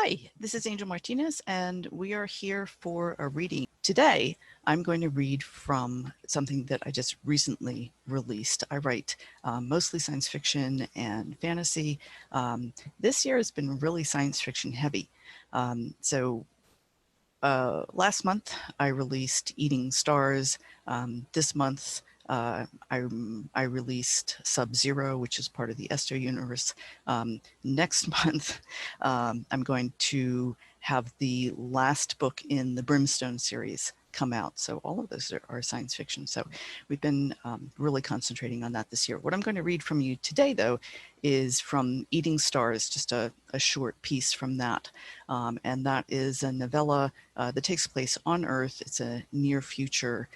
Hi, this is Angel Martinez, and we are here for a reading. Today, I'm going to read from something that I just recently released. I write mostly science fiction and fantasy. This year has been really science fiction heavy. Last month, I released Eating Stars. This month, I released Sub-Zero, which is part of the Esther universe. Next month, I'm going to have the last book in the Brimstone series come out. So all of those are science fiction. So we've been really concentrating on that this year. What I'm going to read from you today, though, is from Eating Stars, just a short piece from that. And that is a novella that takes place on Earth. It's a near future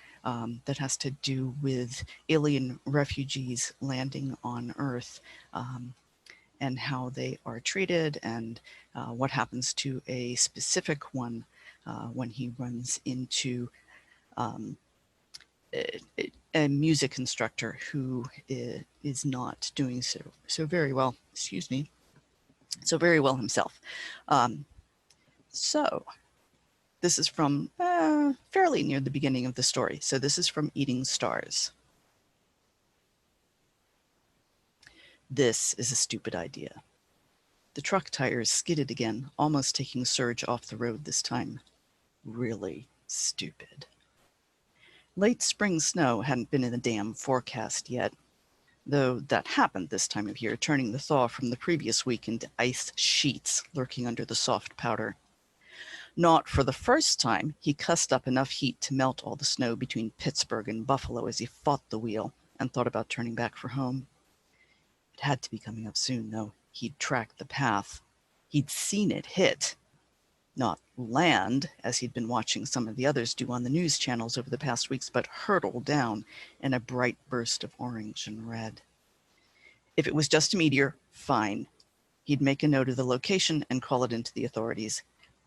that has to do with alien refugees landing on Earth and how they are treated and what happens to a specific one when he runs into a music instructor who is not doing so very well, excuse me, so very well himself. So this is from fairly near the beginning of the story. So this is from Eating Stars. This is a stupid idea. The truck tires skidded again, almost taking Serge off the road this time. Really stupid. Late spring snow hadn't been in the damn forecast yet, though that happened this time of year, turning the thaw from the previous week into ice sheets lurking under the soft powder. Not for the first time, he cussed up enough heat to melt all the snow between Pittsburgh and Buffalo as he fought the wheel and thought about turning back for home. It had to be coming up soon, though. He'd tracked the path. He'd seen it hit. Not land, as he'd been watching some of the others do on the news channels over the past weeks, but hurtle down in a bright burst of orange and red. If it was just a meteor, fine. He'd make a note of the location and call it into the authorities.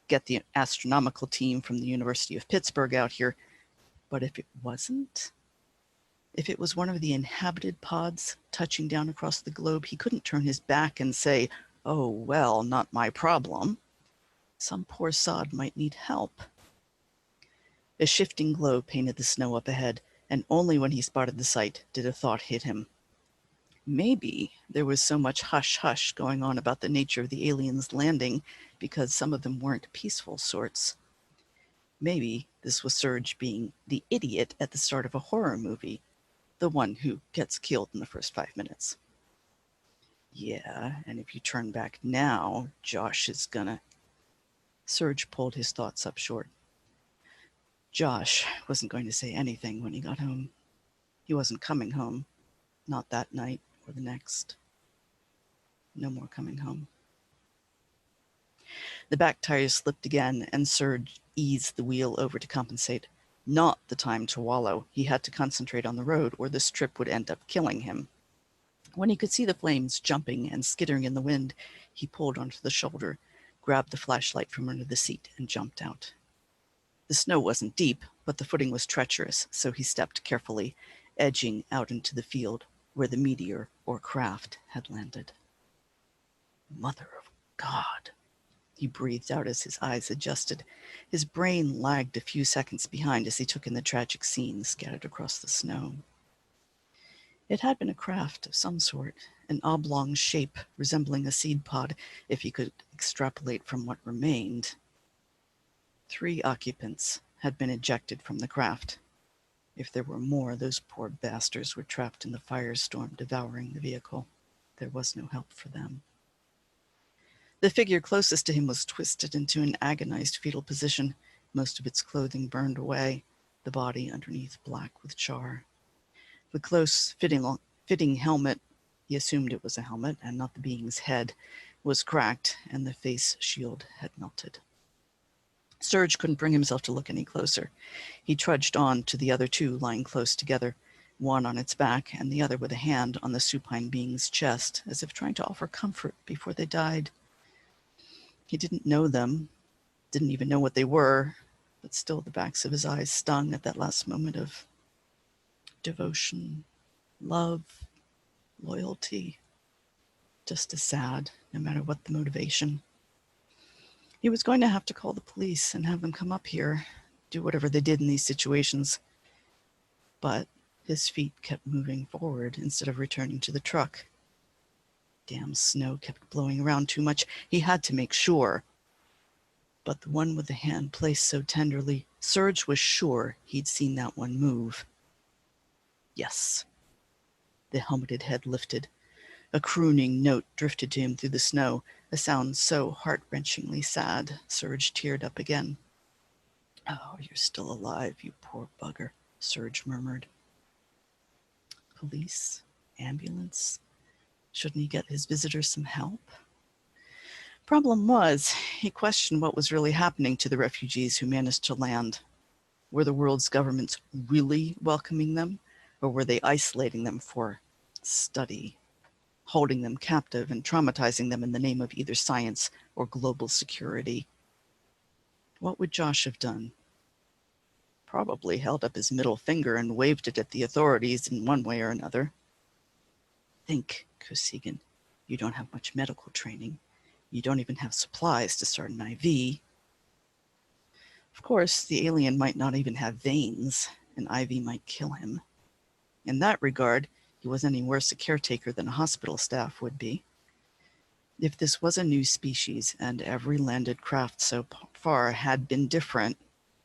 Get the astronomical team from the University of Pittsburgh out here. But if it wasn't? If it was one of the inhabited pods touching down across the globe, he couldn't turn his back and say, "Oh, well, not my problem." Some poor sod might need help. A shifting glow painted the snow up ahead, and only when he spotted the sight did a thought hit him. Maybe there was so much hush-hush going on about the nature of the aliens landing because some of them weren't peaceful sorts. Maybe this was Serge being the idiot at the start of a horror movie, the one who gets killed in the first 5 minutes. Yeah, and if you turn back now, Josh is gonna... Serge pulled his thoughts up short. Josh wasn't going to say anything when he got home. He wasn't coming home. Not that night or the next. No more coming home. The back tires slipped again, and Serge eased the wheel over to compensate. Not the time to wallow. He had to concentrate on the road, or this trip would end up killing him. When he could see the flames jumping and skittering in the wind, he pulled onto the shoulder, grabbed the flashlight from under the seat, and jumped out. The snow wasn't deep, but the footing was treacherous, so he stepped carefully, edging out into the field where the meteor or craft had landed. Mother of God, he breathed out as his eyes adjusted. His brain lagged a few seconds behind as he took in the tragic scene scattered across the snow. It had been a craft of some sort, an oblong shape resembling a seed pod, if he could extrapolate from what remained. 3 occupants had been ejected from the craft. If there were more, those poor bastards were trapped in the firestorm devouring the vehicle. There was no help for them. The figure closest to him was twisted into an agonized fetal position, most of its clothing burned away, the body underneath black with char. The close-fitting helmet, he assumed it was a helmet and not the being's head, was cracked, and the face shield had melted. Serge couldn't bring himself to look any closer. He trudged on to the other 2 lying close together, one on its back and the other with a hand on the supine being's chest, as if trying to offer comfort before they died. He didn't know them, didn't even know what they were, but still the backs of his eyes stung at that last moment of devotion, love, loyalty. Just as sad, no matter what the motivation. He was going to have to call the police and have them come up here, do whatever they did in these situations. But his feet kept moving forward instead of returning to the truck. Damn snow kept blowing around too much. He had to make sure. But the one with the hand placed so tenderly, Serge was sure he'd seen that one move. Yes. The helmeted head lifted. A crooning note drifted to him through the snow, a sound so heart-wrenchingly sad, Serge teared up again. Oh, you're still alive, you poor bugger, Serge murmured. Police? Ambulance? Shouldn't he get his visitor some help? Problem was, he questioned what was really happening to the refugees who managed to land. Were the world's governments really welcoming them, or were they isolating them for study, holding them captive and traumatizing them in the name of either science or global security? What would Josh have done? Probably held up his middle finger and waved it at the authorities in one way or another. Think, Kosygin, you don't have much medical training. You don't even have supplies to start an IV. Of course, the alien might not even have veins. An IV might kill him. In that regard, he wasn't any worse a caretaker than a hospital staff would be. If this was a new species and every landed craft so far had been different,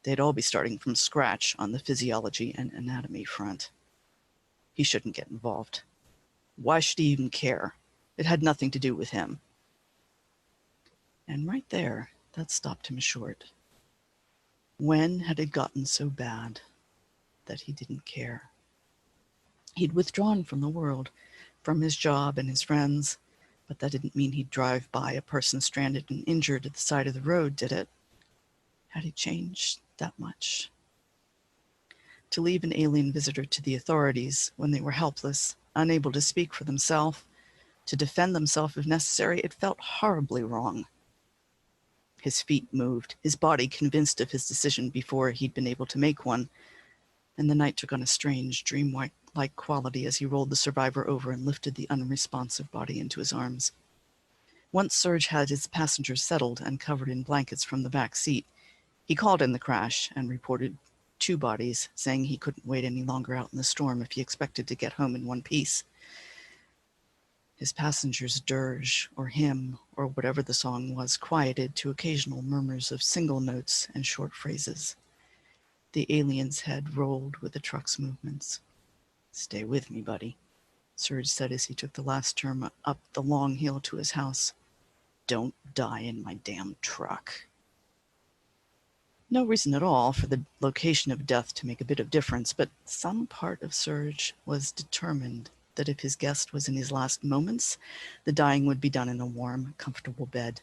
they'd all be starting from scratch on the physiology and anatomy front. He shouldn't get involved. Why should he even care? It had nothing to do with him. And right there, that stopped him short. When had it gotten so bad that he didn't care? He'd withdrawn from the world, from his job and his friends, but that didn't mean he'd drive by a person stranded and injured at the side of the road, did it? Had he changed that much? To leave an alien visitor to the authorities when they were helpless, unable to speak for themselves, to defend themselves if necessary, it felt horribly wrong. His feet moved, his body convinced of his decision before he'd been able to make one, and the night took on a strange, dream-like quality as he rolled the survivor over and lifted the unresponsive body into his arms. Once Serge had his passengers settled and covered in blankets from the back seat, he called in the crash and reported 2 bodies, saying he couldn't wait any longer out in the storm if he expected to get home in one piece. His passengers' dirge, or hymn, or whatever the song was, quieted to occasional murmurs of single notes and short phrases. The alien's head rolled with the truck's movements. Stay with me, buddy, Serge said as he took the last turn up the long hill to his house. Don't die in my damn truck. No reason at all for the location of death to make a bit of difference, but some part of Serge was determined that if his guest was in his last moments, the dying would be done in a warm, comfortable bed.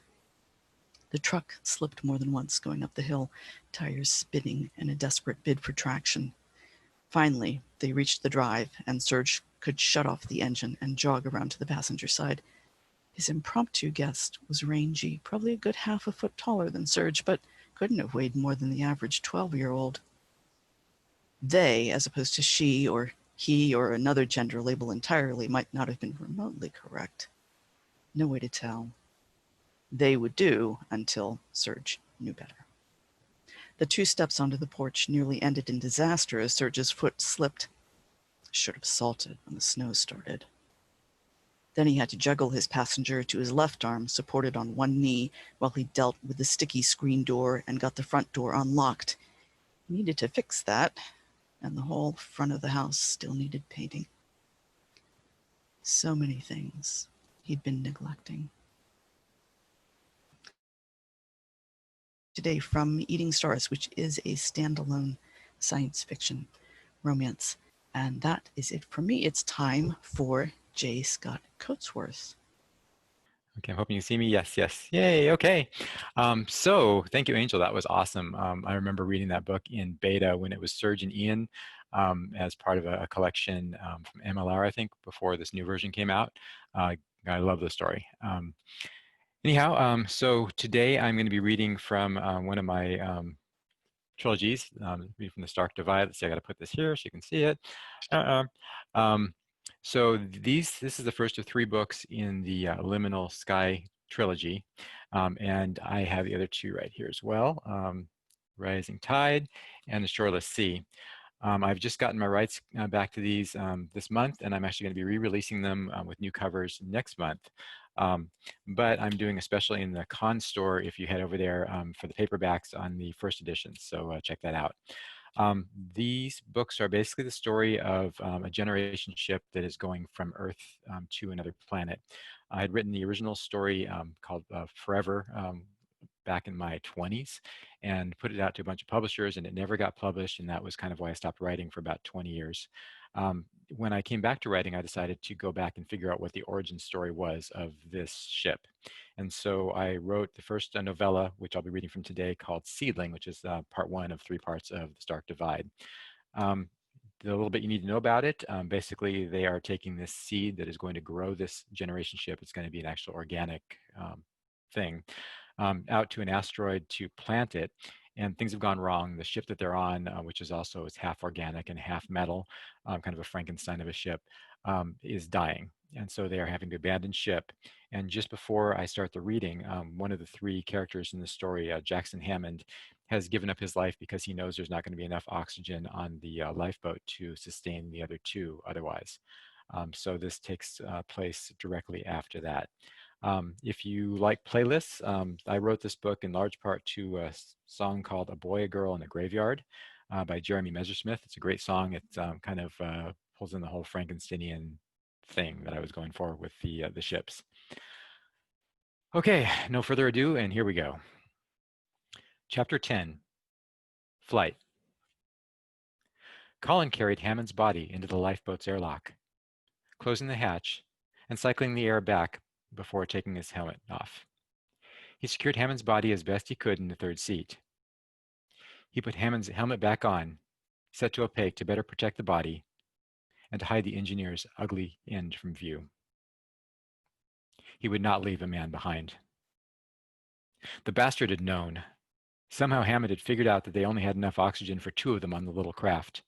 The truck slipped more than once going up the hill, tires spinning in a desperate bid for traction. Finally, they reached the drive, and Serge could shut off the engine and jog around to the passenger side. His impromptu guest was rangy, probably a good half a foot taller than Serge, but couldn't have weighed more than the average 12-year-old. They, as opposed to she or he or another gender label entirely, might not have been remotely correct. No way to tell. They would do until Serge knew better. The 2 steps onto the porch nearly ended in disaster as Serge's foot slipped. Should have salted when the snow started. Then he had to juggle his passenger to his left arm, supported on one knee, while he dealt with the sticky screen door and got the front door unlocked. He needed to fix that, and the whole front of the house still needed painting. So many things he'd been neglecting. Today from Eating Stars, which is a standalone science fiction romance. And that is it for me. It's time for J. Scott Coatsworth. Okay, I'm hoping you see me. Yes, yes. Yay, okay. So thank you, Angel. That was awesome. I remember reading that book in beta when it was Serge and Ian as part of a collection from MLR, I think, before this new version came out. I love the story. Anyhow, so today I'm going to be reading from one of my trilogies, read from the Stark Divide. Let's see, I got to put this here so you can see it. So this is the first of 3 books in the Liminal Sky trilogy. And I have the other two right here as well, Rising Tide and The Shoreless Sea. I've just gotten my rights back to these this month, and I'm actually going to be re-releasing them with new covers next month. But I'm doing a special in the Con store if you head over there for the paperbacks on the first edition, so check that out. These books are basically the story of a generation ship that is going from Earth to another planet. I had written the original story called Forever back in my 20s and put it out to a bunch of publishers, and it never got published, and that was kind of why I stopped writing for about 20 years. When I came back to writing, I decided to go back and figure out what the origin story was of this ship. And so I wrote the first novella, which I'll be reading from today, called Seedling, which is part one of 3 parts of The Stark Divide. The little bit you need to know about it, basically they are taking this seed that is going to grow this generation ship. It's going to be an actual organic thing out to an asteroid to plant it. And things have gone wrong. The ship that they're on, which is half organic and half metal, kind of a Frankenstein of a ship, is dying. And so they are having to abandon ship. And just before I start the reading, one of the 3 characters in the story, Jackson Hammond, has given up his life because he knows there's not going to be enough oxygen on the lifeboat to sustain the other 2 otherwise. So this takes place directly after that. If you like playlists, I wrote this book in large part to a song called A Boy, a Girl, in the Graveyard by Jeremy Messersmith. It's a great song. It kind of pulls in the whole Frankensteinian thing that I was going for with the ships. Okay, no further ado, and here we go. Chapter 10, Flight. Colin carried Hammond's body into the lifeboat's airlock, closing the hatch and cycling the air back before taking his helmet off. He secured Hammond's body as best he could in the 3rd seat. He put Hammond's helmet back on, set to opaque to better protect the body and to hide the engineer's ugly end from view. He would not leave a man behind. The bastard had known. Somehow Hammond had figured out that they only had enough oxygen for 2 of them on the little craft,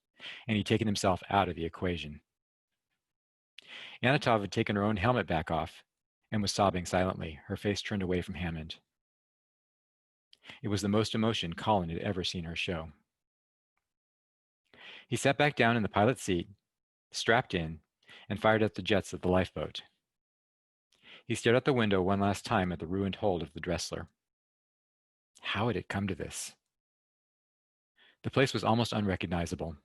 and he'd taken himself out of the equation. Anatov had taken her own helmet back off and was sobbing silently, her face turned away from Hammond. It was the most emotion Colin had ever seen her show. He sat back down in the pilot's seat, strapped in, and fired up the jets of the lifeboat. He stared out the window one last time at the ruined hold of the Dressler. How had it come to this? The place was almost unrecognizable.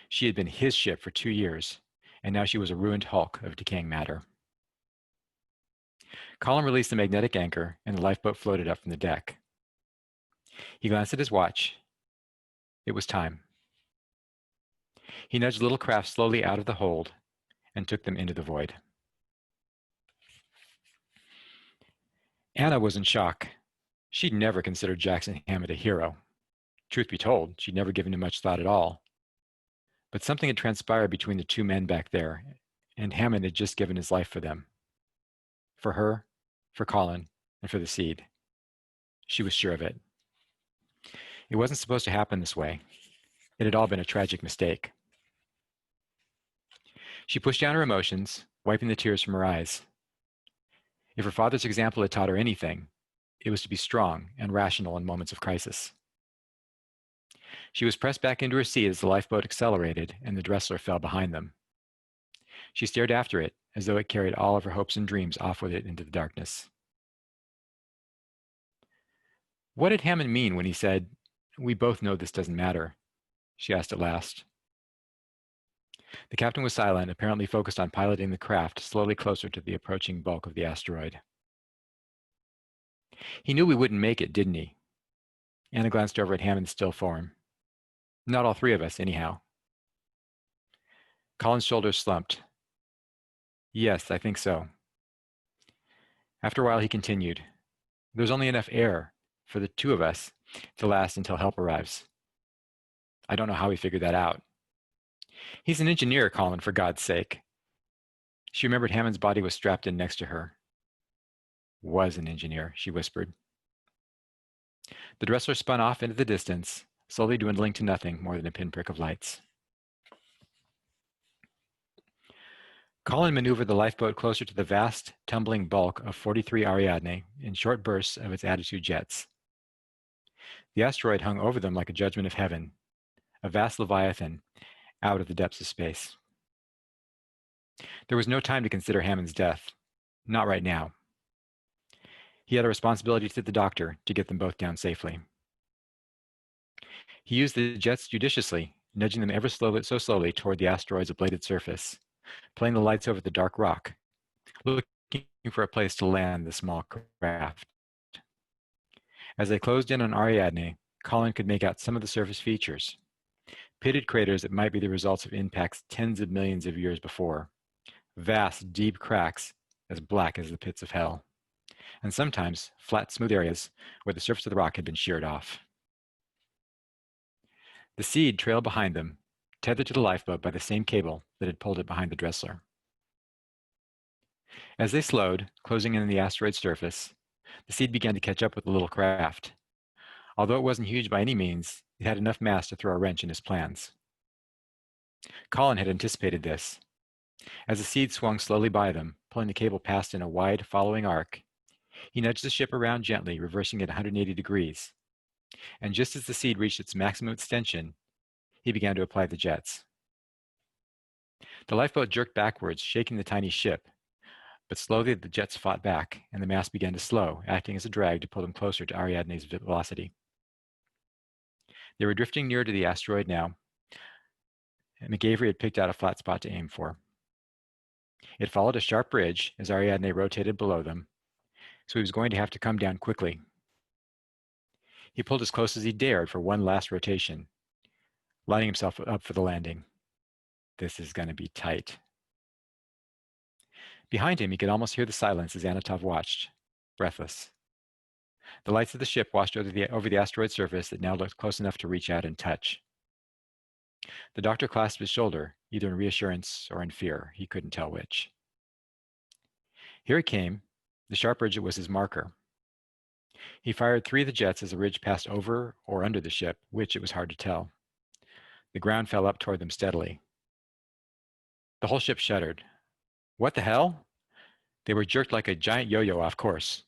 She had been his ship for 2 years, and now she was a ruined hulk of decaying matter. Colin released the magnetic anchor, and the lifeboat floated up from the deck. He glanced at his watch. It was time. He nudged the little craft slowly out of the hold and took them into the void. Anna was in shock. She'd never considered Jackson Hammond a hero. Truth be told, she'd never given him much thought at all. But something had transpired between the 2 men back there, and Hammond had just given his life for them. For her, for Colin, and for the seed. She was sure of it. It wasn't supposed to happen this way. It had all been a tragic mistake. She pushed down her emotions, wiping the tears from her eyes. If her father's example had taught her anything, it was to be strong and rational in moments of crisis. She was pressed back into her seat as the lifeboat accelerated and the Dressler fell behind them. She stared after it as though it carried all of her hopes and dreams off with it into the darkness. What did Hammond mean when he said, "We both know this doesn't matter"? She asked at last. The captain was silent, apparently focused on piloting the craft slowly closer to the approaching bulk of the asteroid. He knew we wouldn't make it, didn't he? Anna glanced over at Hammond's still form. Not all 3 of us, anyhow. Colin's shoulders slumped. Yes, I think so. After a while, he continued. There's only enough air for the 2 of us to last until help arrives. I don't know how he figured that out. He's an engineer, Colin, for God's sake. She remembered Hammond's body was strapped in next to her. Was an engineer, she whispered. The Dressler spun off into the distance, slowly dwindling to nothing more than a pinprick of lights. Colin maneuvered the lifeboat closer to the vast, tumbling bulk of 43 Ariadne in short bursts of its attitude jets. The asteroid hung over them like a judgment of heaven, a vast leviathan out of the depths of space. There was no time to consider Hammond's death. Not right now. He had a responsibility to the doctor to get them both down safely. He used the jets judiciously, nudging them ever so slowly toward the asteroid's ablated surface, playing the lights over the dark rock, looking for a place to land the small craft. As they closed in on Ariadne, Colin could make out some of the surface features, pitted craters that might be the results of impacts tens of millions of years before, vast, deep cracks as black as the pits of hell, and sometimes flat, smooth areas where the surface of the rock had been sheared off. The Seed trailed behind them, tethered to the lifeboat by the same cable that had pulled it behind the Dressler. As they slowed, closing in on the asteroid's surface, the Seed began to catch up with the little craft. Although it wasn't huge by any means, it had enough mass to throw a wrench in his plans. Colin had anticipated this. As the Seed swung slowly by them, pulling the cable past in a wide, following arc, he nudged the ship around gently, reversing it 180 degrees. And just as the Seed reached its maximum extension, he began to apply the jets. The lifeboat jerked backwards, shaking the tiny ship, but slowly the jets fought back, and the mass began to slow, acting as a drag to pull them closer to Ariadne's velocity. They were drifting nearer to the asteroid now, and McAvery had picked out a flat spot to aim for. It followed a sharp ridge as Ariadne rotated below them, so he was going to have to come down quickly. He pulled as close as he dared for one last rotation, lining himself up for the landing. This is going to be tight. Behind him, he could almost hear the silence as Anatov watched, breathless. The lights of the ship washed over the asteroid surface that now looked close enough to reach out and touch. The doctor clasped his shoulder, either in reassurance or in fear. He couldn't tell which. Here it came. The sharp ridge was his marker. He fired 3 of the jets as the ridge passed over or under the ship, which it was hard to tell. The ground fell up toward them steadily. The whole ship shuddered. What the hell? They were jerked like a giant yo-yo off course.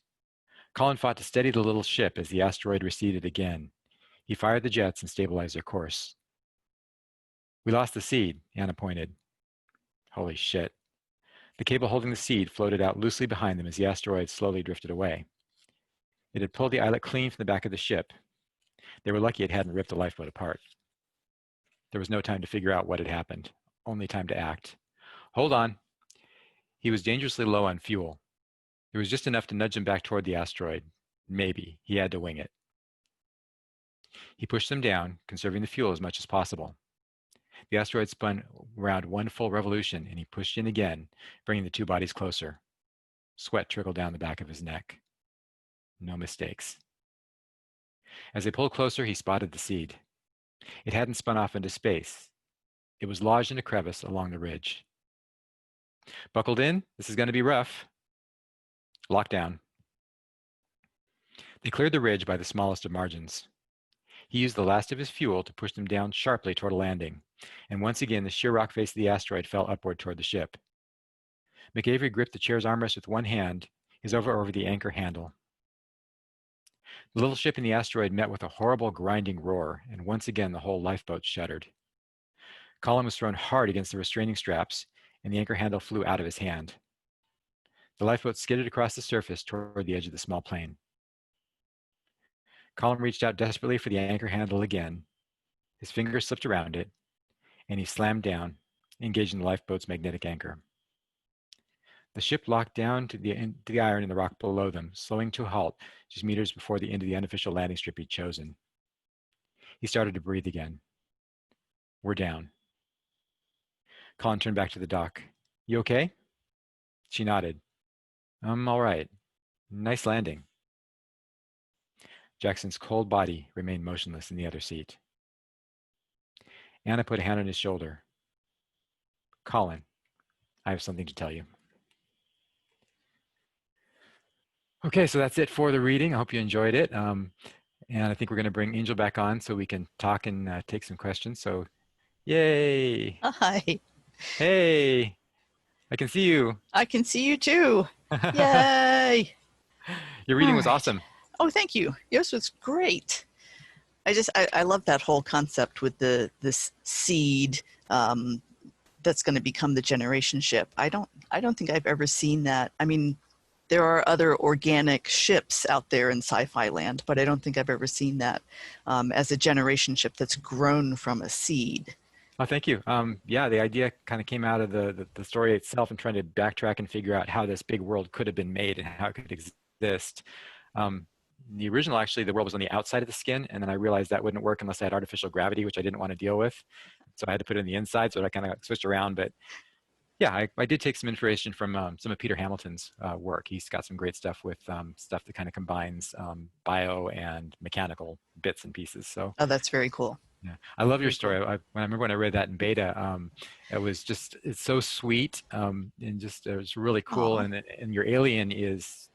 Colin fought to steady the little ship as the asteroid receded again. He fired the jets and stabilized their course. We lost the Seed, Anna pointed. Holy shit. The cable holding the Seed floated out loosely behind them as the asteroid slowly drifted away. It had pulled the eyelet clean from the back of the ship. They were lucky it hadn't ripped the lifeboat apart. There was no time to figure out what had happened, only time to act. Hold on. He was dangerously low on fuel. There was just enough to nudge him back toward the asteroid. Maybe. He had to wing it. He pushed them down, conserving the fuel as much as possible. The asteroid spun around one full revolution, and he pushed in again, bringing the 2 bodies closer. Sweat trickled down the back of his neck. No mistakes. As they pulled closer, he spotted the Seed. It hadn't spun off into space. It was lodged in a crevice along the ridge. Buckled in? This is going to be rough. Locked down. They cleared the ridge by the smallest of margins. He used the last of his fuel to push them down sharply toward a landing, and once again the sheer rock face of the asteroid fell upward toward the ship. McAvery gripped the chair's armrest with one hand, his over the anchor handle. The little ship in the asteroid met with a horrible grinding roar, and once again the whole lifeboat shuddered. Colin was thrown hard against the restraining straps, and the anchor handle flew out of his hand. The lifeboat skidded across the surface toward the edge of the small plane. Colin reached out desperately for the anchor handle again. His fingers slipped around it, and he slammed down, engaging the lifeboat's magnetic anchor. The ship locked down to the iron in the rock below them, slowing to a halt just meters before the end of the unofficial landing strip he'd chosen. He started to breathe again. We're down. Colin turned back to the dock. You okay? She nodded. I'm all right. Nice landing. Jackson's cold body remained motionless in the other seat. Anna put a hand on his shoulder. Colin, I have something to tell you. Okay, so that's it for the reading. I hope you enjoyed it. And I think we're going to bring Angel back on so we can talk and take some questions. So, yay. Hi. Hey. I can see you. I can see you too. Yay! Your All reading was right. awesome. Oh, thank you. Yours was great. I love that whole concept with this seed that's going to become the generation ship. I don't think I've ever seen that. I mean, there are other organic ships out there in sci-fi land, but I don't think I've ever seen that as a generation ship that's grown from a seed. Oh, thank you. Yeah, the idea kind of came out of the story itself and trying to backtrack and figure out how this big world could have been made and how it could exist. Um, the original, actually, the world was on the outside of the skin, and then I realized that wouldn't work unless I had artificial gravity, which I didn't want to deal with. So I had to put it on the inside, so I kind of switched around. But yeah, I did take some inspiration from some of Peter Hamilton's work. He's got some great stuff with stuff that kind of combines bio and mechanical bits and pieces. So Oh, that's very cool. yeah, I love your Very cool. story. I remember when I read that in beta. It was just it's so sweet and just it was really cool. Aw. And your alien is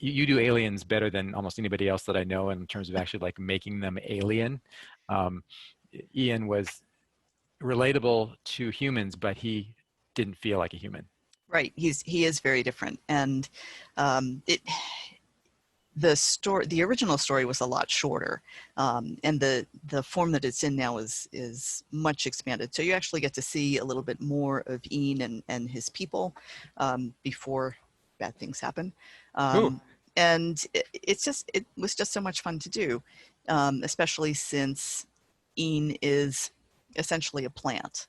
you do aliens better than almost anybody else that I know in terms of actually like making them alien. Um, Ian was relatable to humans, but he didn't feel like a human. Right. He is very different, and it the original story was a lot shorter, and the form that it's in now is much expanded. So you actually get to see a little bit more of Ian and his people before bad things happen, Ooh, and it was just so much fun to do, especially since Ian is essentially a plant.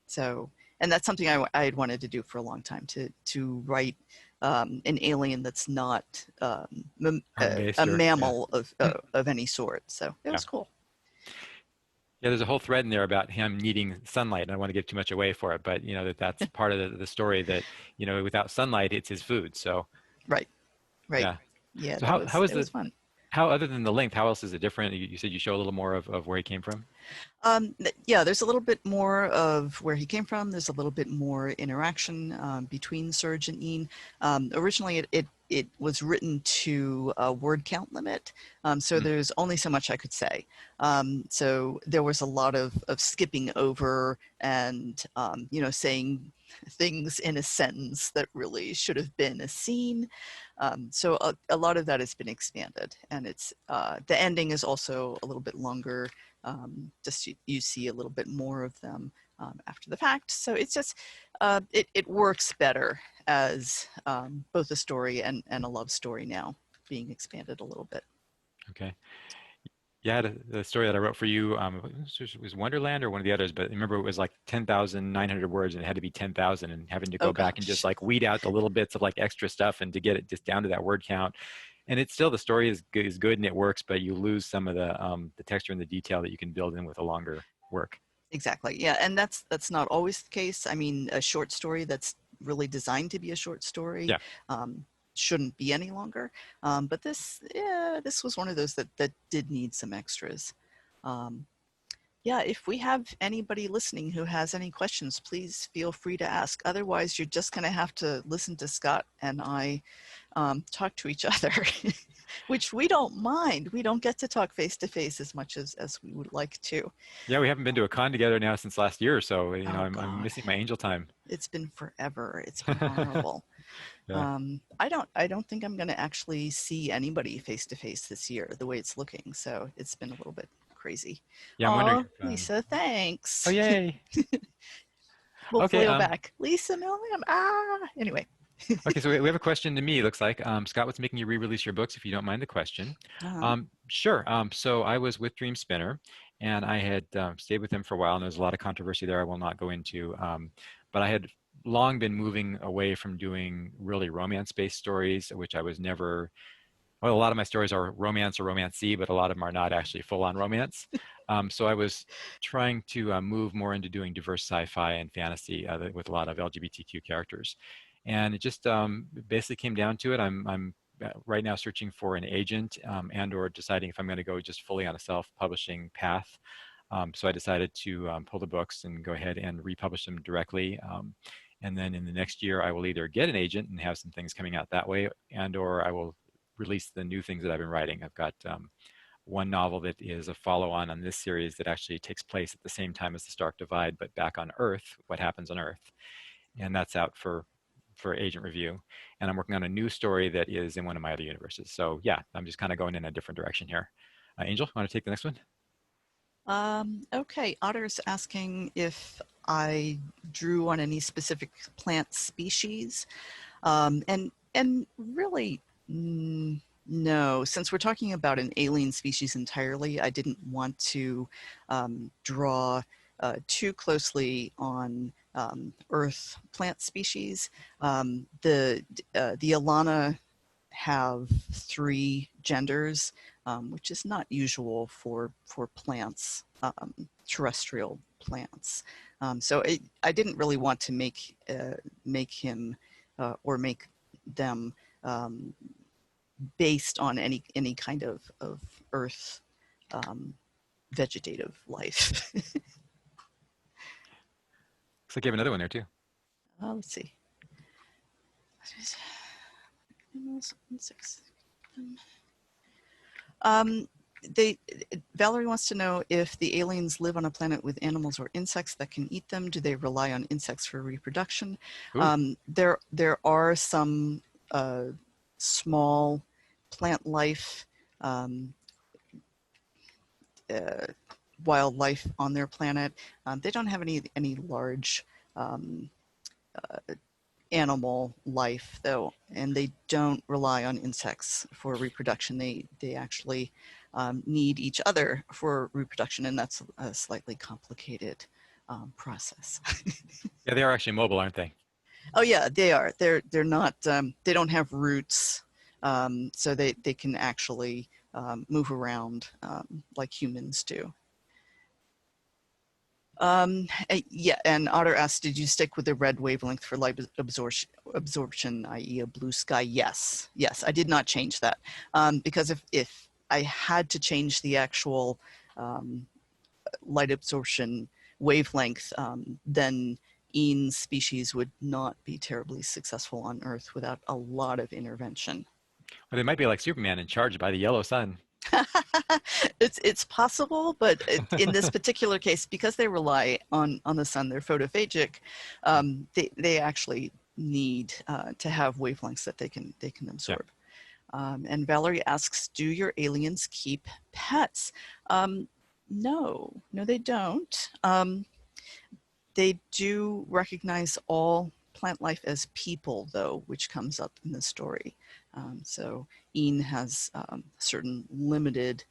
So, and that's something I had wanted to do for a long time, to write an alien that's not home-based a or yeah. mammal of any sort. So it Yeah. was cool. Yeah, there's a whole thread in there about him needing sunlight. And I don't want to give too much away for it, but you know that's part of the story that without sunlight, it's his food. So Right, right. yeah. Yeah, So that how was is it the was fun. how other than the length, how else is it different? You said you show a little more of where he came from. Yeah, there's a little bit more of where he came from. There's a little bit more interaction between Serge and Ian. Originally, it was written to a word count limit, so Mm, there's only so much I could say. So there was a lot of skipping over and saying things in a sentence that really should have been a scene. So a lot of that has been expanded, and it's the ending is also a little bit longer. Just you see a little bit more of them after the fact. So it's just it works better as both a story and a love story now being expanded a little bit. okay. Yeah, the story that I wrote for you was Wonderland or one of the others, but remember it was like 10,900 words and it had to be 10,000 and having to Oh go back and just gosh, like weed out the little bits of like extra stuff and to get it just down to that word count. And it's still the story is good and it works, but you lose some of the texture and the detail that you can build in with a longer work. exactly. Yeah, and that's not always the case. I mean, a short story that's really designed to be a short story Yeah. shouldn't be any longer. But this was one of those that did need some extras. Um, yeah, if we have anybody listening who has any questions, please feel free to ask. Otherwise, you're just going to have to listen to Scott and I talk to each other, which we don't mind. We don't get to talk face to face as much as we would like to. Yeah, we haven't been to a con together now since last year or so. Oh I'm God, missing my angel time. it's been forever. It's been horrible. Yeah. I don't think I'm going to actually see anybody face to face this year, the way it's looking. So it's been a little bit crazy. Yeah, I'm wondering Oh, if Lisa, oh thanks. yay. We'll Okay, flail back. Lisa Milliam. Anyway. okay, so we have a question to me, it looks like. Scott, what's making you re-release your books, if you don't mind the question? Uh-huh. Sure. So I was with Dream Spinner, and I had stayed with them for a while, and there's a lot of controversy there I will not go into. But I had long been moving away from doing really romance-based stories, which I was never well, a lot of my stories are romance or romance-y, but a lot of them are not actually full-on romance. So I was trying to move more into doing diverse sci-fi and fantasy with a lot of LGBTQ characters. And it just basically came down to it. I'm right now searching for an agent and or deciding if I'm going to go just fully on a self-publishing path. So I decided to pull the books and go ahead and republish them directly. And then in the next year, I will either get an agent and have some things coming out that way, and or I will release the new things that I've been writing. I've got one novel that is a follow-on on this series that actually takes place at the same time as the Stark Divide, but back on Earth, what happens on Earth. and that's out for agent review. And I'm working on a new story that is in one of my other universes. So yeah, I'm just kind of going in a different direction here. Angel, want to take the next one? Okay, Otter's asking if I drew on any specific plant species. And really, no. Since we're talking about an alien species entirely, I didn't want to draw too closely on Earth plant species. The Alana have 3 genders, which is not usual for plants, terrestrial plants. So I didn't really want to make him or make them based on any kind of earth vegetative life. Looks like you have another one there too. Let's see. Insects. They Valerie wants to know if the aliens live on a planet with animals or insects that can eat them. Do they rely on insects for reproduction? There are some small plant life, wildlife on their planet. They don't have any large animal life though, and they don't rely on insects for reproduction. They actually need each other for reproduction, and that's a slightly complicated process. Yeah, they are actually mobile, aren't they? Oh yeah, they are. They're not. They don't have roots, so they can actually move around like humans do. Yeah, and Otter asked, did you stick with the red wavelength for light absorption, i.e. a blue sky? Yes, I did not change that. Because if I had to change the actual light absorption wavelength, then Ian's species would not be terribly successful on Earth without a lot of intervention. Or they might be like Superman and charged by the yellow sun. It's possible, but in this particular case, because they rely on the sun, they're photophagic. They actually need to have wavelengths that they can absorb. Yep. And Valerie asks, do your aliens keep pets? No, they don't. They do recognize all plant life as people, though, which comes up in the story. So Ian has certain limited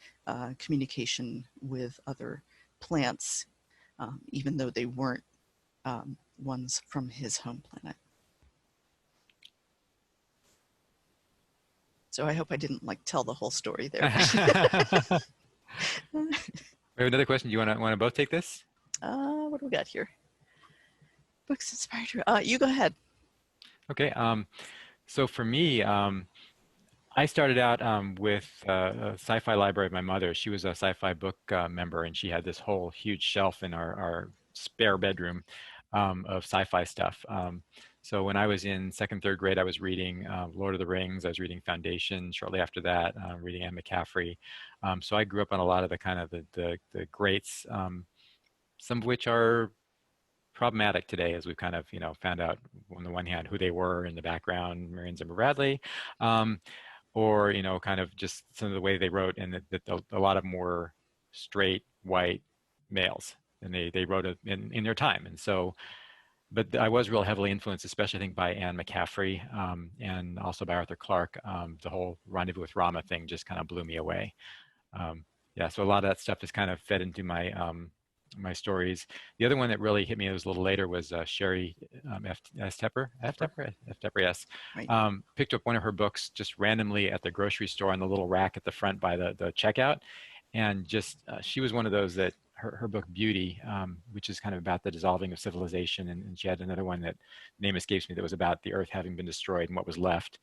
communication with other plants, even though they weren't ones from his home planet. So I hope I didn't tell the whole story there. We have another question. Do you want to both take this? What do we got here? Books inspired you. You go ahead. Okay. So for me, I started out with a sci-fi library of my mother. She was a sci-fi book member, and she had this whole huge shelf in our spare bedroom of sci-fi stuff. So when I was in second, third grade, I was reading Lord of the Rings. I was reading Foundation. Shortly after that, reading Anne McCaffrey. So I grew up on a lot of the kind of the greats, some of which are problematic today, as we've kind of found out on the one hand who they were in the background, Marion Zimmer Bradley, or kind of just some of the way they wrote, and that a lot of them were straight white males, and they wrote it in their time. And so, but I was real heavily influenced, especially I think by Anne McCaffrey, and also by Arthur Clarke. The whole Rendezvous with Rama thing just kind of blew me away. Yeah, so a lot of that stuff is kind of fed into my my stories. The other one that really hit me, it was a little later, was Sherry F. Tepper, yes. Right. Picked up one of her books just randomly at the grocery store on the little rack at the front by the checkout. And just, she was one of those that her book Beauty, which is kind of about the dissolving of civilization. And she had another one that name escapes me that was about the earth having been destroyed and what was left.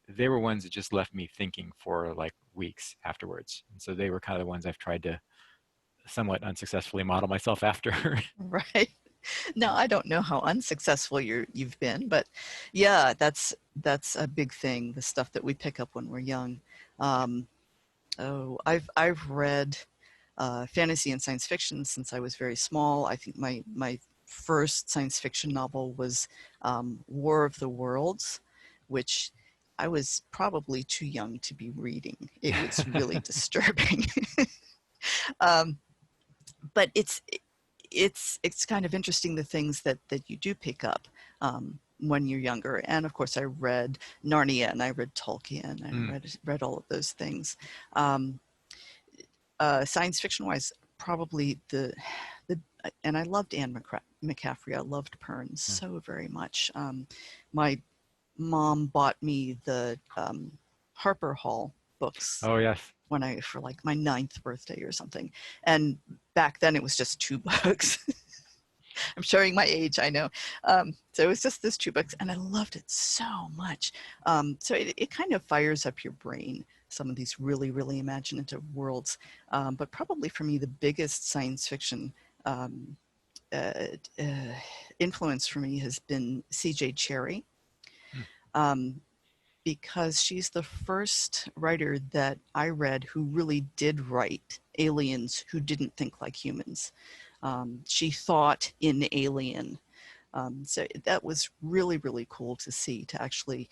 They were ones that just left me thinking for like weeks afterwards. And so they were kind of the ones I've tried to somewhat unsuccessfully model myself after. Right. Now, I don't know how unsuccessful you've been, but yeah, that's a big thing, the stuff that we pick up when we're young. I've read fantasy and science fiction since I was very small. I think my first science fiction novel was War of the Worlds, which I was probably too young to be reading. It was really disturbing. um, but it's kind of interesting, the things that you do pick up when you're younger. And of course, I read Narnia and I read Tolkien. I read all of those things. Science fiction wise, probably the and I loved Anne McCaffrey. I loved Pern so very much. My mom bought me the Harper Hall books. Oh, yes. For like my 9th birthday or something. And back then it was just 2 books. I'm showing my age, I know. So it was just this 2 books, and I loved it so much. So it kind of fires up your brain, some of these really, really imaginative worlds. But probably for me, the biggest science fiction influence for me has been C.J. Cherryh. Because she's the first writer that I read who really did write aliens who didn't think like humans. She thought in Alien. So that was really, really cool to see, to actually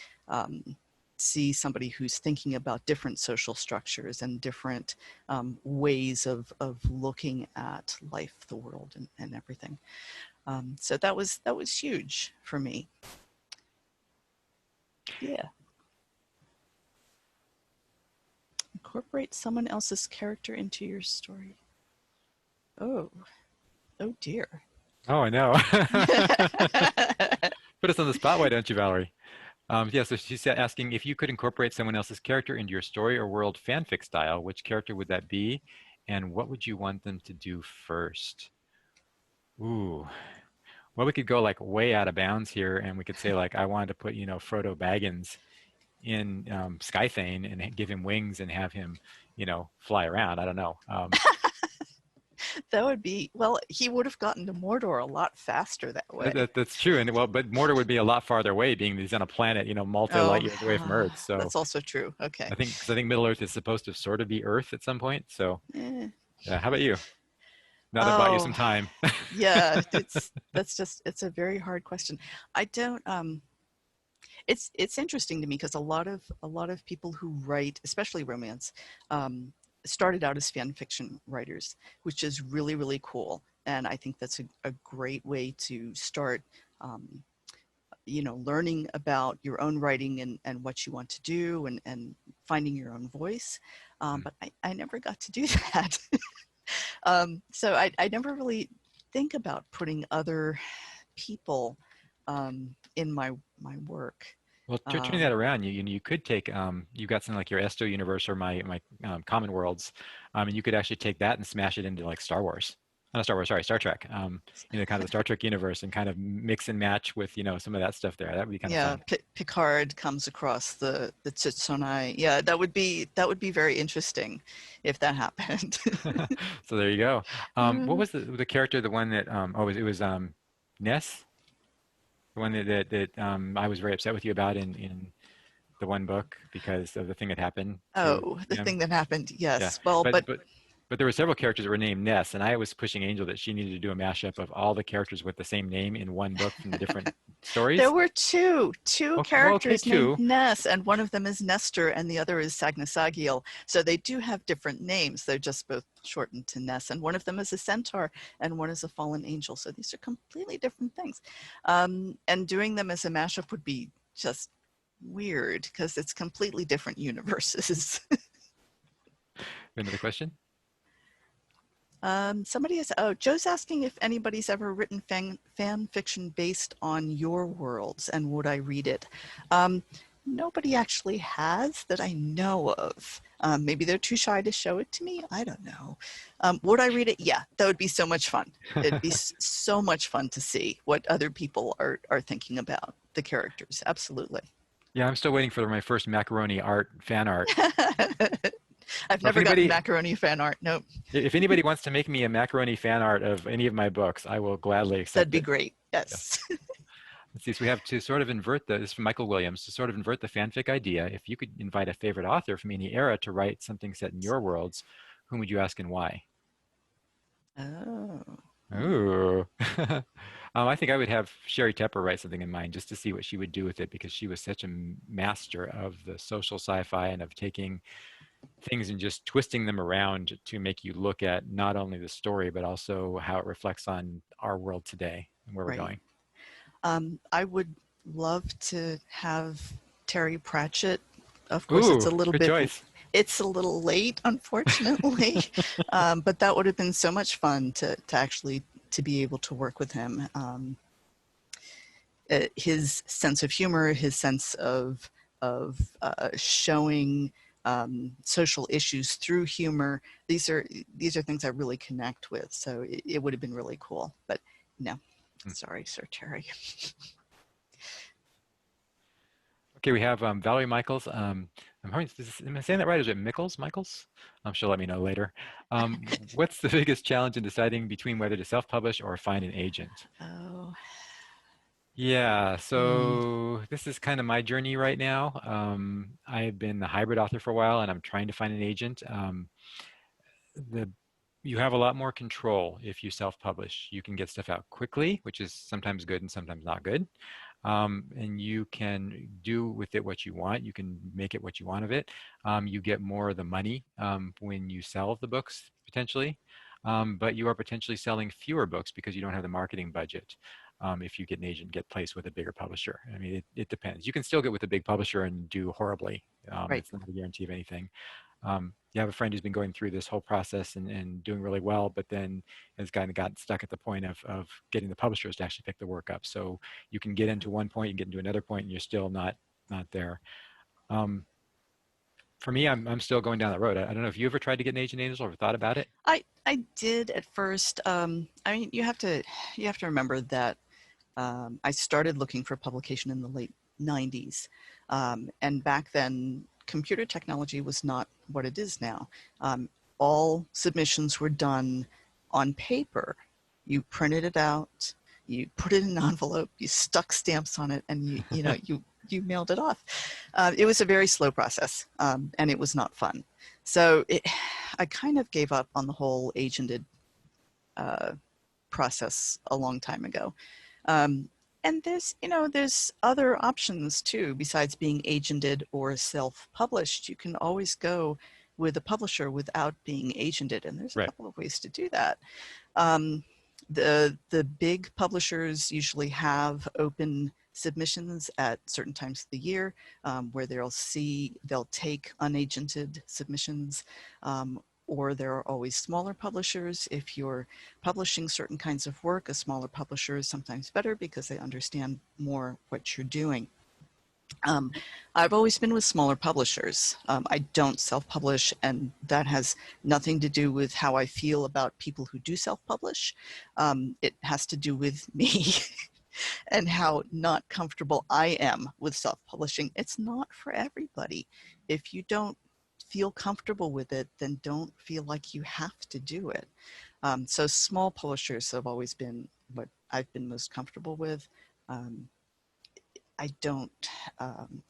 see somebody who's thinking about different social structures and different ways of looking at life, the world, and everything. So that was huge for me. Yeah. Incorporate someone else's character into your story. Oh dear. Oh, I know. Put us on the spot, why don't you, Valerie? Yeah, so she's asking, if you could incorporate someone else's character into your story or world fanfic style, which character would that be? And what would you want them to do first? Ooh. Well, we could go like way out of bounds here, and we could say like, I wanted to put, Frodo Baggins in Skythane and give him wings and have him, fly around. I don't know. That would be, well, he would have gotten to Mordor a lot faster that way. That's true. And but Mordor would be a lot farther away, being that he's on a planet, multi-light years away from Earth. So that's also true. Okay. because I think Middle Earth is supposed to sort of be Earth at some point. So yeah, how about you? Now that I bought you some time. Yeah, it's a very hard question. I don't it's interesting to me because a lot of people who write, especially romance, started out as fan fiction writers, which is really, really cool. And I think that's a great way to start, learning about your own writing and what you want to do, and finding your own voice. But I never got to do that. So I never really think about putting other people in my work. Well, turning that around, you could take you've got something like your Esto universe or my Common Worlds, and you could actually take that and smash it into like Star Wars. Not Star Wars, sorry, Star Trek. Kind of the Star Trek universe, and kind of mix and match with some of that stuff there. That would be kind of fun. Picard comes across the Tsutsonai. Yeah, that would be very interesting if that happened. So there you go. What was the character? The one that it was Ness. The one that I was very upset with you about in the one book because of the thing that happened. The thing that happened. Yes. Yeah. Well, but there were several characters that were named Ness, and I was pushing Angel that she needed to do a mashup of all the characters with the same name in one book from the different stories. There were two characters named Ness, and one of them is Nestor, and the other is Sagnasagiel. So they do have different names. They're just both shortened to Ness, and one of them is a centaur, and one is a fallen angel. So these are completely different things. And doing them as a mashup would be just weird because it's completely different universes. Another question? Somebody is, Joe's asking if anybody's ever written fan fiction based on your worlds, and would I read it? Nobody actually has that I know of. Maybe they're too shy to show it to me. I don't know. Would I read it? Yeah, that would be so much fun. It'd be so much fun to see what other people are thinking about the characters. Absolutely. Yeah, I'm still waiting for my first macaroni fan art. I've never gotten macaroni fan art. Nope. If anybody wants to make me a macaroni fan art of any of my books, I will gladly accept That'd be great. Yes. Yeah. Let's see. So we have to sort of invert this is from Michael Williams, to sort of invert the fanfic idea. If you could invite a favorite author from any era to write something set in your worlds, whom would you ask and why? Oh. Ooh. I think I would have Sherry Tepper write something in mind just to see what she would do with it, because she was such a master of the social sci-fi and of taking things and just twisting them around to make you look at not only the story, but also how it reflects on our world today and where we're Right. going. I would love to have Terry Pratchett. Of course, Ooh, good choice. it's a little late, unfortunately, but that would have been so much fun to actually to be able to work with him. His sense of humor, his sense of showing social issues through humor. These are things I really connect with. So it would have been really cool. But no, sorry, Sir Terry. Okay, we have Valerie Michaels. Am I saying that right? Is it Michaels? Michaels? She'll let me know later. What's the biggest challenge in deciding between whether to self-publish or find an agent? Oh, Yeah, hmm, so this is kind of my journey right now. I've been a hybrid author for a while, and I'm trying to find an agent. The You have a lot more control if you self-publish. You can get stuff out quickly, which is sometimes good and sometimes not good. And you can do with it what you want. You can make it what you want of it. You get more of the money when you sell the books potentially, but you are potentially selling fewer books because you don't have the marketing budget. If you get an agent, get placed with a bigger publisher. I mean, it depends. You can still get with a big publisher and do horribly. right. It's not a guarantee of anything. You have a friend who's been going through this whole process and doing really well, but then has kind of got stuck at the point of getting the publishers to actually pick the work up. So you can get into one point, you get into another point, and you're still not there. Um, for me, I'm still going down that road. I don't know if you ever tried to get an agent, Angel, or thought about it. I did at first. I mean, you have to remember that I started looking for publication in the late 90s. And back then, computer technology was not what it is now. All submissions were done on paper. You printed it out, you put it in an envelope, you stuck stamps on it, and you mailed it off. It was a very slow process, and it was not fun. So I kind of gave up on the whole agented uh, process a long time ago. Um, and there's other options too besides being agented or self-published. You can always go with a publisher without being agented, and there's a Right. couple of ways to do that. Um, the big publishers usually have open submissions at certain times of the year, where they'll take unagented submissions, or there are always smaller publishers. If you're publishing certain kinds of work, a smaller publisher is sometimes better because they understand more what you're doing. Um, I've always been with smaller publishers. I don't self-publish, and that has nothing to do with how I feel about people who do self-publish. It has to do with me and how not comfortable I am with self-publishing. It's not for everybody. If you don't feel comfortable with it, then don't feel like you have to do it. So small publishers have always been what I've been most comfortable with. Um, I don't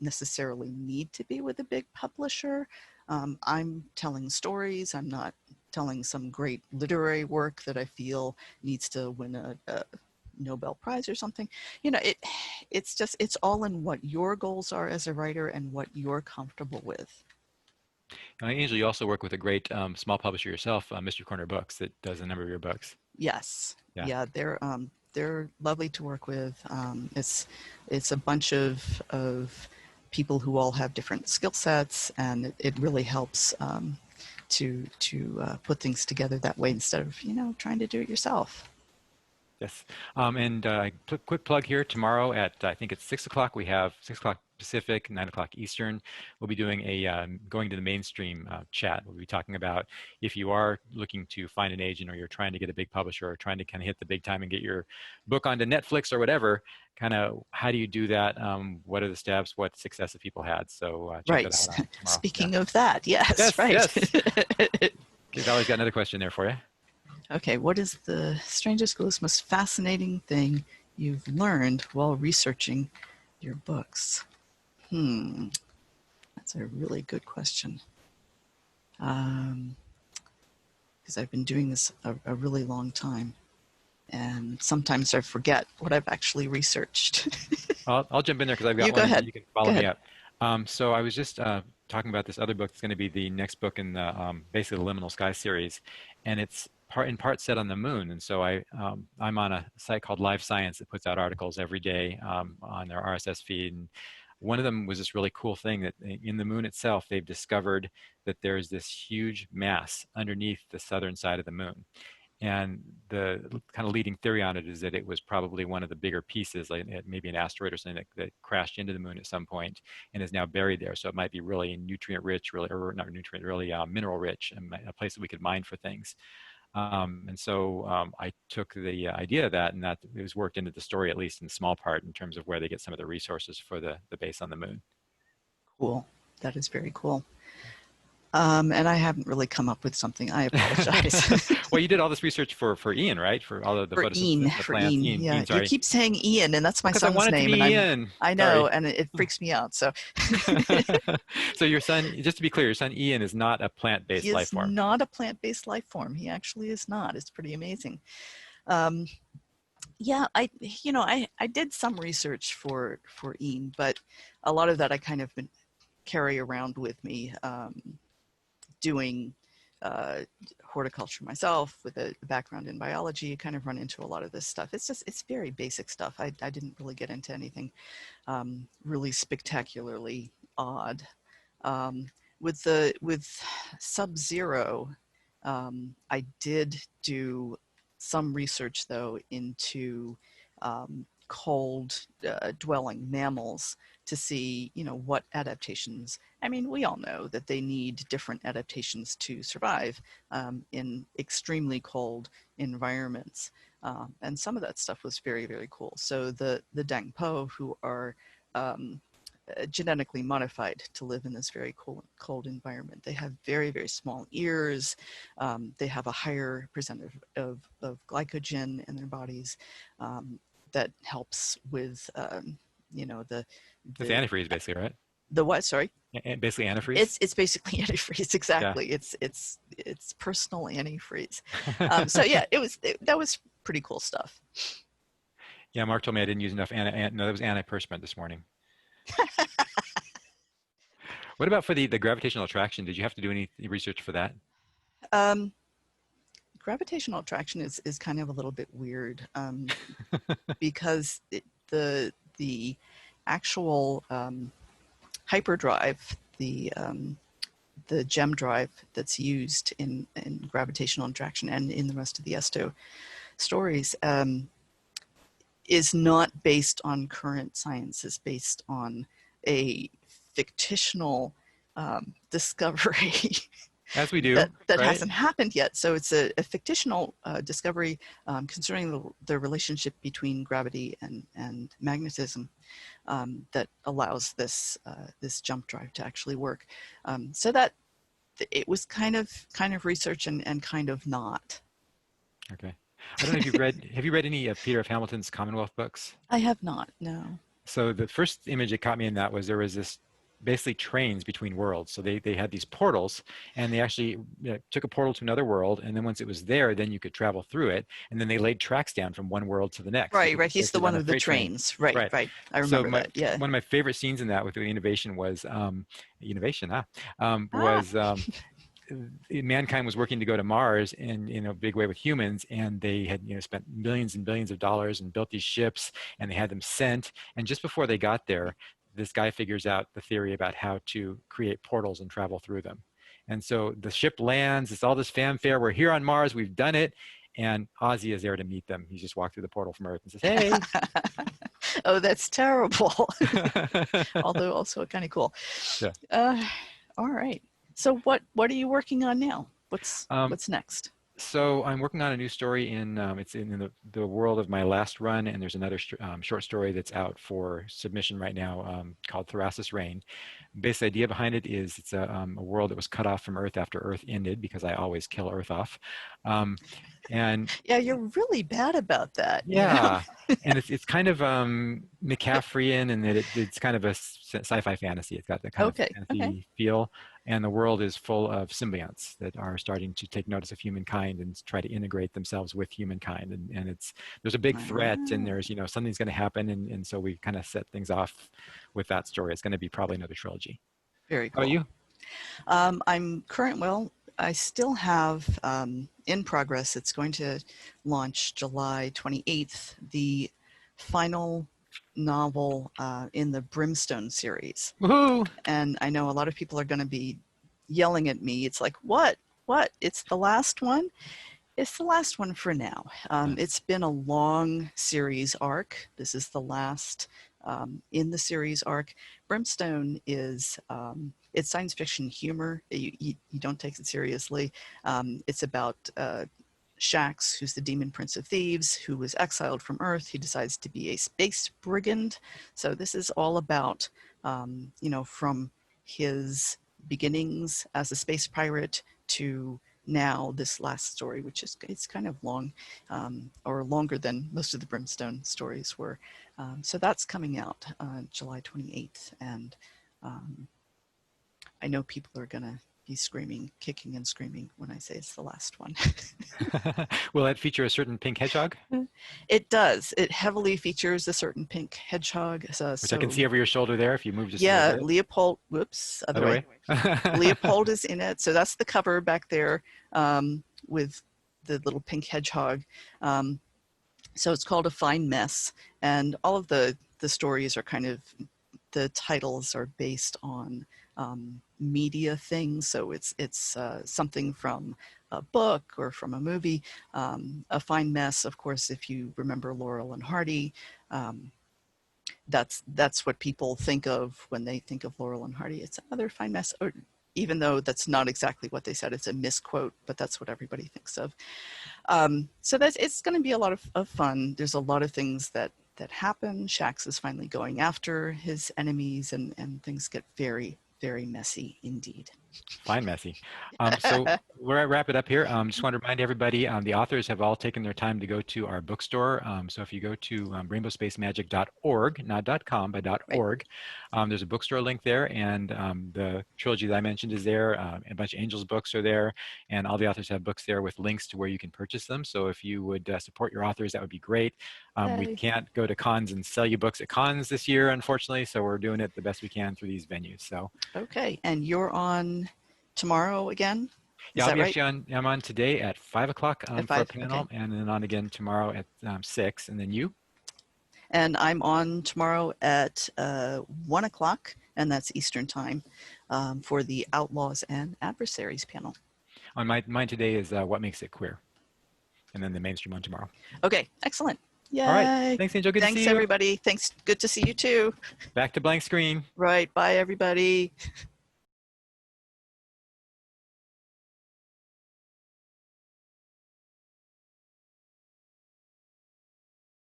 necessarily need to be with a big publisher. I'm telling stories. I'm not telling some great literary work that I feel needs to win a Nobel Prize or something. It's all in what your goals are as a writer and what you're comfortable with. Angel, you also work with a great small publisher yourself, Mr. Corner Books, that does a number of your books. Yes, Yeah. yeah, they're lovely to work with. It's a bunch of people who all have different skill sets, and it really helps to put things together that way instead of trying to do it yourself. Yes. And quick plug here, tomorrow at, I think it's 6 o'clock, we have 6 o'clock Pacific, 9 o'clock Eastern. We'll be doing a going to the mainstream chat. We'll be talking about if you are looking to find an agent, or you're trying to get a big publisher, or trying to kind of hit the big time and get your book onto Netflix or whatever, kind of how do you do that? What are the steps? What success have people had? So check that Right. out on tomorrow. Yeah. Speaking of that, yes, Yes, right. yes. Okay, Valerie's got another question there for you. Okay, what is the strangest, coolest, most fascinating thing you've learned while researching your books? That's a really good question. Because I've been doing this a really long time. and sometimes I forget what I've actually researched. I'll jump in there because I've got You go one and ahead. you can Go follow me ahead. up. So I was just talking about this other book that's going to be the next book in the basically the Liminal Sky series, and it's in part set on the moon. And so I'm on a site called Live Science that puts out articles every day on their RSS feed. And one of them was this really cool thing that in the moon itself, they've discovered that there's this huge mass underneath the southern side of the moon. And the kind of leading theory on it is that it was probably one of the bigger pieces, like maybe an asteroid or something that crashed into the moon at some point and is now buried there. So it might be really nutrient rich, really, or not nutrient, really mineral rich, and a place that we could mine for things. And so I took the idea of that, and that it was worked into the story, at least in small part, in terms of where they get some of the resources for the base on the moon. Cool. That is very cool. And I haven't really come up with something. I apologize. Well, you did all this research for Ian, right? For all of the photosynthesis, the For plants. Ian. Yeah, Ian, you sorry. keep saying Ian, and that's my Because I son's want it to name, and be Ian. I know, Sorry. and it freaks me out. So So your son, just to be clear, your son Ian is not a he plant-based life is form. not a plant-based life form. He actually is not. It's pretty amazing. Um, yeah, I did some research for Ian, but a lot of that I kind of been carry around with me, doing horticulture myself with a background in biology. You kind of run into a lot of this stuff. It's very basic stuff. I didn't really get into anything really spectacularly odd. Um, with Sub-Zero, I did do some research though into cold dwelling mammals to see, what adaptations. I mean, we all know that they need different adaptations to survive in extremely cold environments. And some of that stuff was very, very cool. So the Dangpo, who are genetically modified to live in this very cold environment. They have very, very small ears. They have a higher percentage of glycogen in their bodies that helps with, the It's the antifreeze, basically, right? the what? Sorry. Basically antifreeze. It's basically antifreeze. Yeah. Exactly. It's personal antifreeze. So yeah, that was pretty cool stuff. Yeah, Mark told me I didn't use enough no, that was antiperspirant this morning. What about for the gravitational attraction? Did you have to do any research for that? Um, Gravitational attraction is kind of a little bit weird because the actual hyperdrive, the gem drive that's used in gravitational attraction and in the rest of the ESTO stories, is not based on current science. Is based on a fictional discovery As we do, that right? hasn't happened yet. So it's a fictional discovery concerning the relationship between gravity and magnetism that allows this jump drive to actually work. So that it was kind of research and kind of not. Okay. I don't know if have you read any of Peter F. Hamilton's Commonwealth books? I have not. No. So the first image that caught me in that was there was this basically trains between worlds. So they had these portals, and they actually took a portal to another world, and then once it was there, then you could travel through it, and then they laid tracks down from one world to the next. So Right. He's the basically one run a with the freight train. trains. Right. Right. I So remember that. Yeah. one of my favorite scenes in that with the innovation was innovation, Ah. was mankind was working to go to Mars in a big way with humans, and they had spent millions and billions of dollars and built these ships, and they had them sent. And just before they got there, this guy figures out the theory about how to create portals and travel through them. And so the ship lands. It's all this fanfare. We're here on Mars. We've done it. And Ozzy is there to meet them. He just walked through the portal from Earth and says, "Hey." Oh, that's terrible. Although also kind of cool. Yeah. All right. So what are you working on now? What's next? So I'm working on a new story it's in the world of my last run, and there's another short story that's out for submission right now called Thrasis Reign. Basic idea behind it is it's a world that was cut off from Earth after Earth ended, because I always kill Earth off. And yeah, you're really bad about that. yeah, and it's kind of McCaffreyan, and that it's kind of a sci-fi fantasy. It's got that kind of fantasy feel. and the world is full of symbionts that are starting to take notice of humankind and try to integrate themselves with humankind. And there's a big threat, and Ah, there's, something's going to happen, and so we kind of set things off with that story. It's going to be probably another trilogy. very How about cool. you? Well, I still have in progress, it's going to launch July 28th, the final novel in the Brimstone series. Woohoo! And I know a lot of people are going to be yelling at me. It's like, what? What? It's the last one? It's the last one for now. Yes. It's been a long series arc. This is the last in the series arc. Brimstone is it's science fiction humor. You don't take it seriously. It's about Shax, who's the demon prince of thieves, who was exiled from Earth. He decides to be a space brigand. So this is all about, from his beginnings as a space pirate to now this last story, which is it's kind of long, or longer than most of the Brimstone stories were. So that's coming out July 28th, and I know people are gonna be screaming, kicking and screaming when I say it's the last one. Will it feature a certain pink hedgehog, It does. It heavily features a certain pink hedgehog. which I can So see over your shoulder there if you move just a little yeah, bit? Leopold. Whoops, other Other way. way? Leopold is in it. So that's the cover back there with the little pink hedgehog. So it's called A Fine Mess, and all of the stories are kind of, the titles are based on media things. So it's something from a book or from a movie. A Fine Mess, of course, if you remember Laurel and Hardy, um, that's what people think of when they think of Laurel and Hardy. It's another fine mess, or even though that's not exactly what they said, it's a misquote, but that's what everybody thinks of. So it's going to be a lot of fun. There's a lot of things that happen. Shax is finally going after his enemies, and things get very, very messy indeed. Fine, Messy. So we're at wrap it up here. Just want to remind everybody, the authors have all taken their time to go to our bookstore. So if you go to rainbowspacemagic.org, not .com, but Right. .org, there's a bookstore link there, and the trilogy that I mentioned is there. A bunch of Angels books are there, and all the authors have books there with links to where you can purchase them. So if you would support your authors, that would be great. We Yay. can't go to cons and sell you books at cons this year, unfortunately, so we're doing it the best we can through these venues. So Okay. And you're on tomorrow again? yeah, Is I'll that be right? actually on. I'm on today at 5 o'clock At for a 5? panel, Okay. and then on again tomorrow at 6. And then you? And I'm on tomorrow at 1 o'clock, and that's Eastern time, for the Outlaws and Adversaries panel. On mine today is what makes it queer, and then the mainstream on tomorrow. Okay, excellent. All right. Yay. Thanks, Angel. Good to see Thanks, you. everybody. Thanks. Good to see you too. Back to blank screen. Right. Bye, everybody.